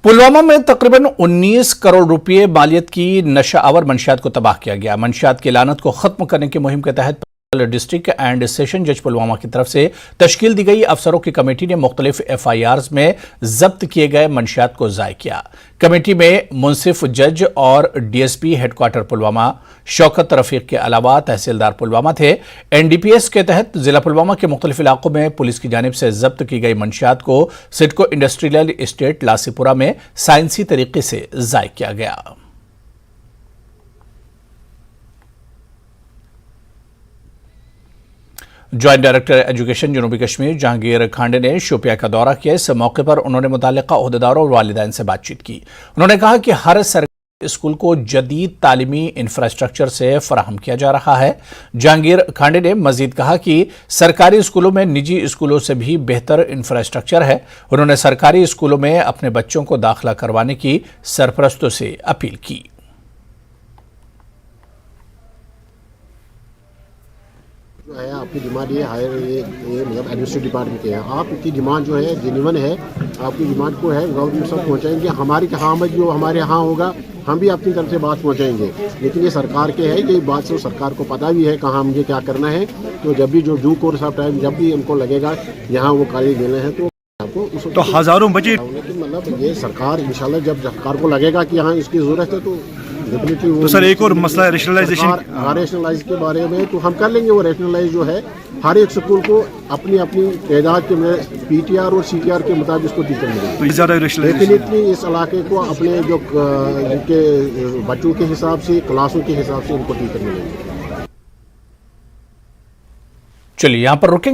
पुलवामा में तकरीबन 19 करोड़ रुपए मालियत की नशा आवर मंशियात को तबाह किया गया। मंशियात की लानत को खत्म करने की मुहिम के तहत डिस्ट्रिक्ट एंड सेशन जज पुलवामा की तरफ से तश्कील दी गई अफसरों की कमेटी ने मुख्तलिफ FIRs में जब्त किए गए मंशियात को ज़ाय किया। कमेटी में मुंसिफ जज और DSP हेडक्वार्टर पुलवामा शौकत रफीक के अलावा तहसीलदार पुलवामा थे। NDPS के तहत जिला पुलवामा के मुख्तलिफ इलाकों में पुलिस की जानिब से जब्त की गई मंशियात को सिडको इंडस्ट्रियल इस्टेट लासीपुरा में साइंसी तरीके से ज़ाय किया गया। ज्वाइंट डायरेक्टर एजुकेशन जनूबी कश्मीर जहांगीर खांडे ने शोपिया का दौरा किया। इस मौके पर उन्होंने मुताल्लिका ओहदेदारों और वालिदैन से बातचीत की। उन्होंने कहा कि हर सरकारी स्कूल को जदीद तालीमी इंफ्रास्ट्रक्चर से फराहम किया जा रहा है। जहांगीर खांडे ने मजीद कहा कि सरकारी स्कूलों में निजी स्कूलों से भी बेहतर इंफ्रास्ट्रक्चर है। उन्होंने सरकारी स्कूलों में अपने बच्चों को दाखिला करवाने की सरपरस्तों से अपील की। जो है आपकी डिमांड ये हायर ये मतलब एडमिनिस्ट्रेटिव डिपार्टमेंट के हैं, आप की डिमांड जो है जेन्युइन है, आपकी डिमांड को है गवर्नमेंट सब पहुंचाएंगे। हमारी कहाँ जो हमारे यहाँ होगा हम भी अपनी तरफ से बात पहुंचाएंगे, लेकिन ये सरकार के है, ये बात से सरकार को पता भी है कहाँ मुझे क्या करना है। तो जब भी जो ड्यू कोर्स ऑफ टाइम जब भी उनको लगेगा यहाँ वो कॉलेज देना है तो आपको तो हजारों बजे मतलब ये सरकार इंशाल्लाह जब सरकार को लगेगा कि यहाँ इसकी जरूरत है तो तो सर एक और मसला रेशनलाइज के बारे में तो हम कर लेंगे। वो रेशनलाइज जो है हर एक स्कूल को अपनी अपनी तादाद के PTR और CTR के मुताबिक उसको टीचर मिलेंगे। डेफिनेटली इस इलाके को अपने जो इनके बच्चों के हिसाब से क्लासों के हिसाब से उनको टीचर मिलेंगे। चलिए यहाँ पर रुकेंगे।